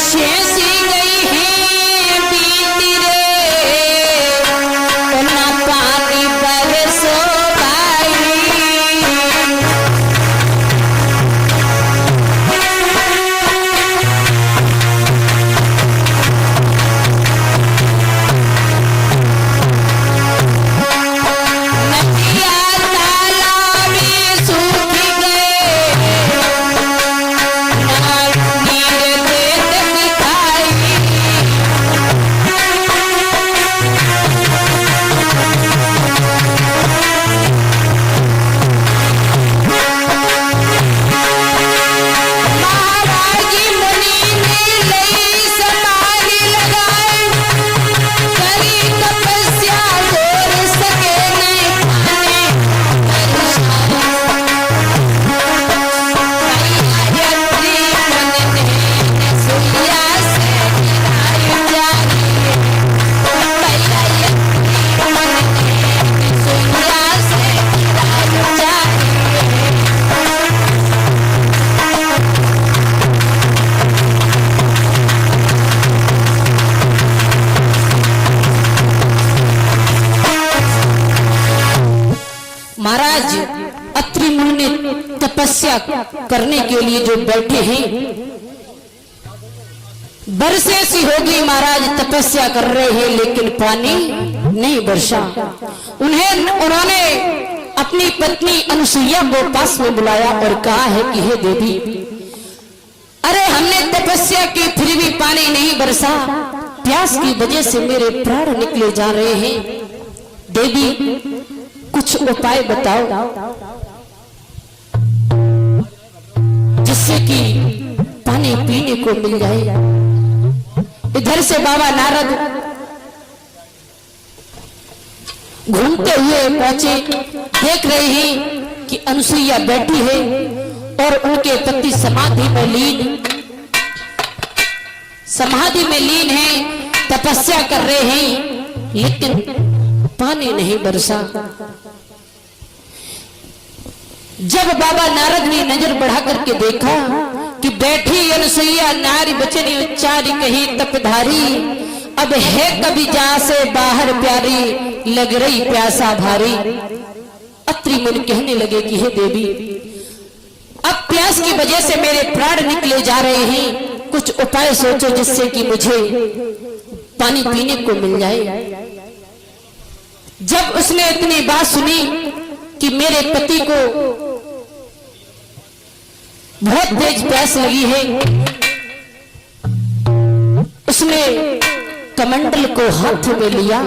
शेषी गई है बीती रे ना पानी बरसो भाई। नदिया तालाब सूख गए ना नीर देत दिखाई। महाराज मुनि ने लई समाधि लगाई करी तपस्या जोर सके नहीं खाने गायत्री मन ने सुइया से गिराई जानी। गायत्री मन ने सुइया से गिराई जानी। महाराज अत्रि मुनि ने तपस्या करने के लिए जो बैठे हैं, बरसे सी होगी महाराज तपस्या कर रहे हैं लेकिन पानी नहीं बरसा। उन्होंने अपनी पत्नी अनुसुईया को पास में बुलाया और कहा है कि हे देवी, अरे हमने तपस्या की फिर भी पानी नहीं बरसा, प्यास की वजह से मेरे प्राण निकले जा रहे हैं। देवी कुछ उपाय बताओ जिससे कि पानी पीने को मिल जाए। इधर से बाबा नारद घूमते हुए पहुंचे, देख रहे हैं कि अनुसुईया बैठी है और उनके पति समाधि में लीन है, तपस्या कर रहे हैं लेकिन पानी नहीं बरसा। जब बाबा नारद ने नजर बढ़ा करके देखा कि बैठी अनुसुईया नारी बचनी उच्चारी कही तपधारी, अब है कभी जा से बाहर प्यारी लग रही प्यासा भारी। अत्रि मुनि कहने लगे कि हे देवी, अब प्यास की वजह से मेरे प्राण निकले जा रहे हैं, कुछ उपाय सोचो जिससे कि मुझे पानी पीने को मिल जाए। जब उसने इतनी बात सुनी कि मेरे पति को बहुत तेज प्यास लगी है, उसने कमंडल को हाथ में लिया,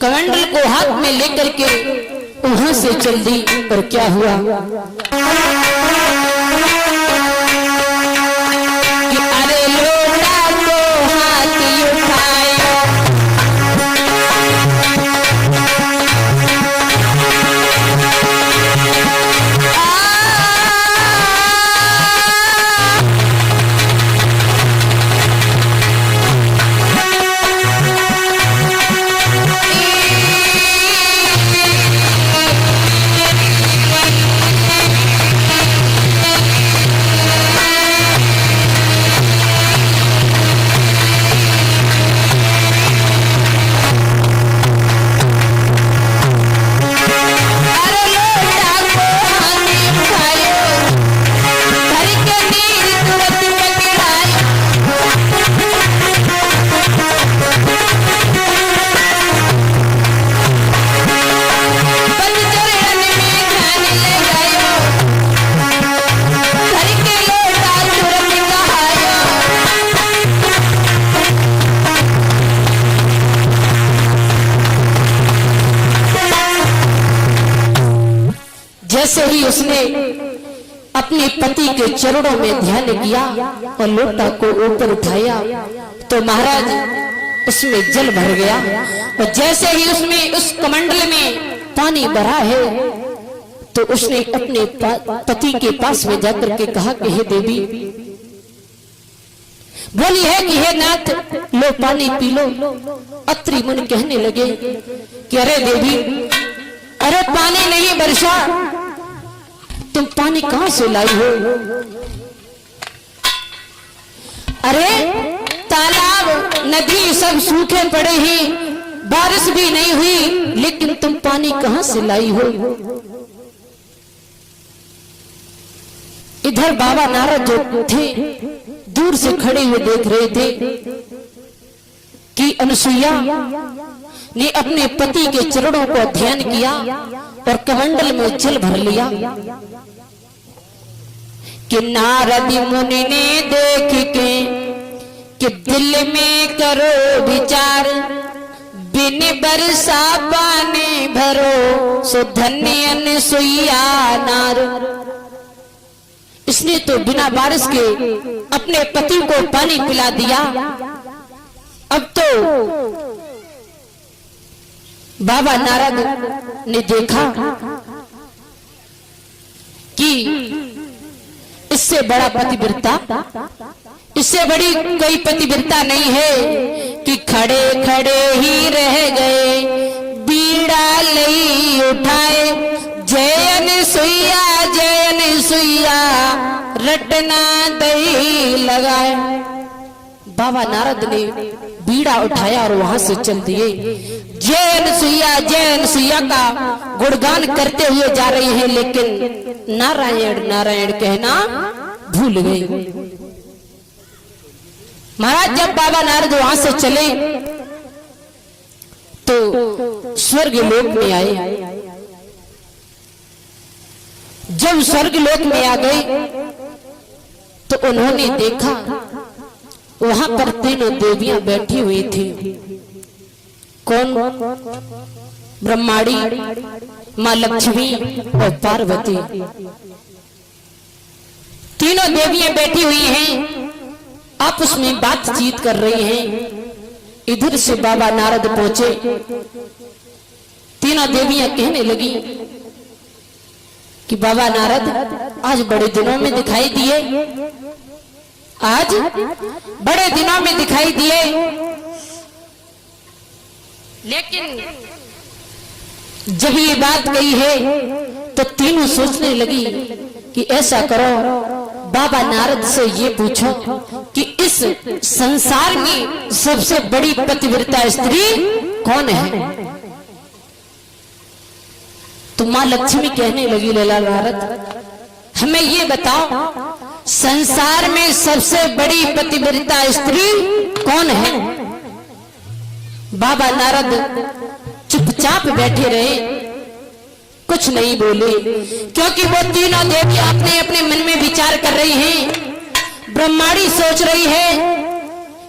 कमंडल को हाथ में लेकर के वहां से चल दी। और क्या हुआ कि अरे लोटा को हाथ उठाया, जैसे ही उसने अपने पति के चरणों में ध्यान किया और लोटा को ऊपर उठाया तो महाराज उसमें जल भर गया। और जैसे ही उसमें उस कमंडल में पानी भरा है तो उसने अपने पति के पास में जाकर के कहा कि हे देवी, बोली है कि हे नाथ लो पानी पी लो। अत्रि मुनि कहने लगे कि अरे देवी, अरे पानी नहीं बरसा, तुम पानी कहां से लाई हो? नदी सब सूखे पड़े हैं, बारिश भी नहीं हुई, लेकिन तुम पानी कहां से लाई हो? इधर बाबा नारद जो थे दूर से खड़े हुए देख रहे थे कि अनसुईया ने अपने पति के चरणों को ध्यान किया और कमंडल में जल भर लिया कि नारद मुनि ने देख के कि दिल में करो विचार, बिन बरसा पानी भरो सो धन्य अनसुईया नार। इसने तो बिना बारिश के अपने पति को पानी पिला दिया। अब तो बाबा नारद ने देखा कि इससे बड़ा पतिव्रता, इससे बड़ी कोई पतिव्रता नहीं है कि खड़े खड़े ही रह गए, बीड़ा लई उठाए, जय अनसुईया जय अनसुईया रटना दही लगाए। बाबा नारद ने बीड़ा उठाया और वहां से चल दिए। जय अनसुईया का गुणगान करते हुए जा रहे हैं, लेकिन नारायण नारायण कहना भूल गए। महाराज जब बाबा नारद वहां से चले तो स्वर्ग लोक में आए। जब स्वर्ग लोक में आ गए तो उन्होंने देखा वहां पर तीनों देवियां बैठी हुई थी। कौन? ब्रह्माणी, मां लक्ष्मी और पार्वती। तीनों देवियां बैठी हुई हैं, आपस में बातचीत कर रही हैं। इधर से बाबा नारद पहुंचे। तीनों देवियां कहने लगी कि बाबा नारद आज बड़े दिनों में दिखाई दिए, आज बड़े दिनों में दिखाई दिए, लेकिन जब ये बात कही है तो तीनों सोचने लगी कि ऐसा करो, बाबा नारद से ये पूछो कि इस संसार में सबसे बड़ी पतिव्रता स्त्री कौन है? तो मां लक्ष्मी कहने लगी, लला नारद हमें ये बताओ संसार में सबसे बड़ी पतिव्रता स्त्री कौन है? बाबा नारद चुपचाप बैठे रहे, कुछ नहीं बोले, क्योंकि वो तीनों देवी अपने अपने मन में विचार कर रही हैं। ब्रह्माणी सोच रही है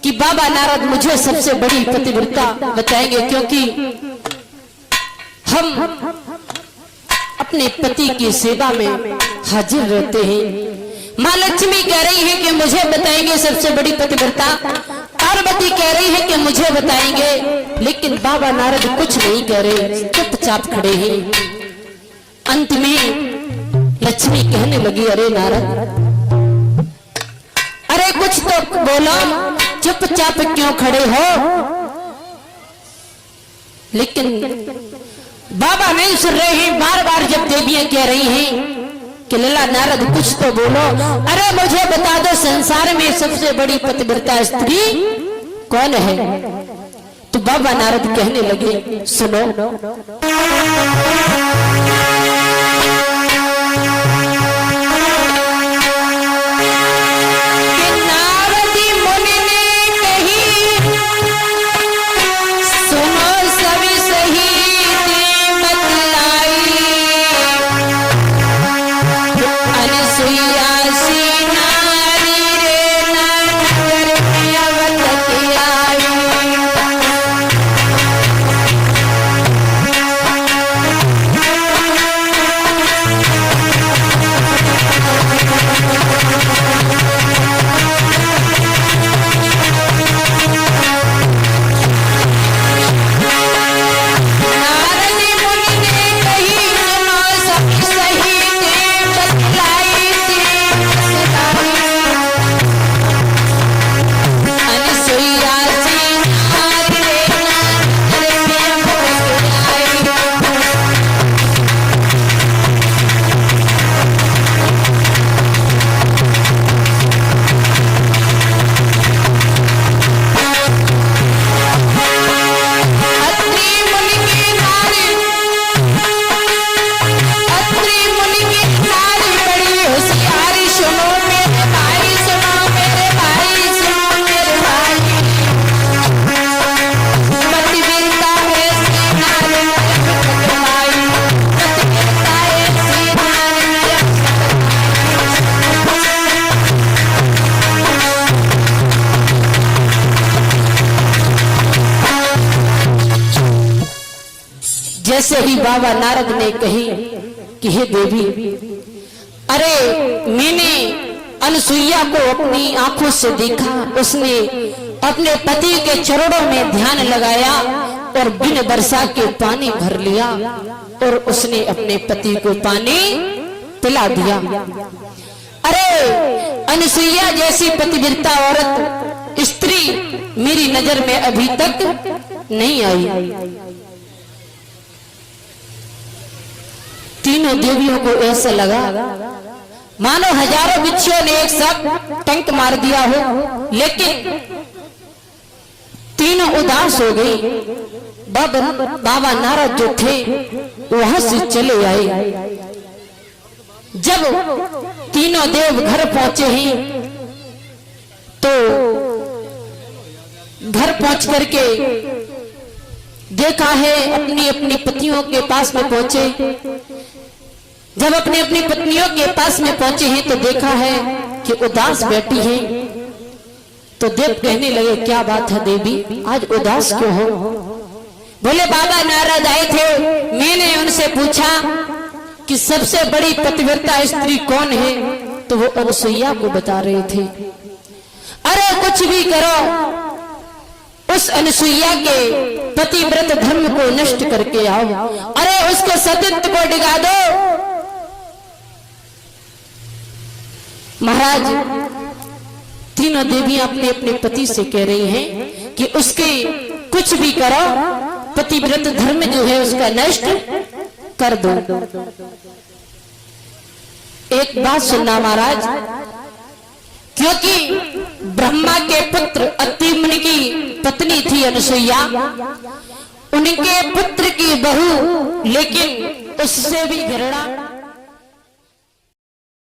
कि बाबा नारद मुझे सबसे बड़ी पतिव्रता बताएंगे, क्योंकि हम अपने पति की सेवा में हाजिर रहते हैं। मां लक्ष्मी कह रही है कि मुझे बताएंगे सबसे बड़ी पतिव्रता, पार्वती कह रही है कि मुझे बताएंगे, लेकिन बाबा नारद कुछ नहीं कह रहे, चुपचाप खड़े हैं। अंत में लक्ष्मी कहने लगी, अरे नारद अरे कुछ तो बोलो, चुपचाप क्यों खड़े हो? लेकिन बाबा नहीं सुन रहे हैं। बार बार जब देवियां कह रही हैं कि लला नारद कुछ तो बोलो, अरे मुझे बता दो संसार में सबसे बड़ी पतिव्रता स्त्री कौन है? तो बाबा नारद कहने लगे, सुनो जैसे ही बाबा नारद ने कही कि हे देवी, अरे मैंने अनसुईया को अपनी आंखों से देखा, उसने अपने पति के चरणों में ध्यान लगाया और बिन वर्षा के पानी भर लिया और उसने अपने पति को पानी पिला दिया। अरे अनसुईया जैसी पतिव्रता औरत स्त्री मेरी नजर में अभी तक नहीं आई। तीनों देवियों को ऐसा लगा मानो हजारों बिच्छुओं ने एक साथ टंक मार दिया हो, लेकिन तीनों उदास हो गई। बाबा नारद जो थे वहां से चले आए। जब तीनों देव घर पहुंचे हैं तो घर पहुंच करके देखा है, अपनी अपनी पतियों के पास में पहुंचे। जब अपनी अपनी पत्नियों के पास में पहुंचे हैं तो देखा है कि उदास बैठी है। तो देव कहने लगे, क्या बात है देवी, आज उदास क्यों हो? बोले बाबा नारद आए थे, मैंने उनसे पूछा कि सबसे बड़ी पतिव्रता स्त्री कौन है, तो वो अनसुईया को बता रहे थे। अरे कुछ भी करो, उस अनसुईया के पतिव्रत धर्म को नष्ट करके आओ, अरे उसके सतीत्व को डिगा दो। महाराज तीनों देवियां अपने अपने पति से कह रही हैं कि उसके कुछ भी करो, पतिव्रत धर्म जो है उसका नष्ट कर दो। एक बात सुनना महाराज, क्योंकि ब्रह्मा के पुत्र अत्रि मुनि की पत्नी थी अनसुईया, उनके पुत्र की बहू, लेकिन उससे भी घृणा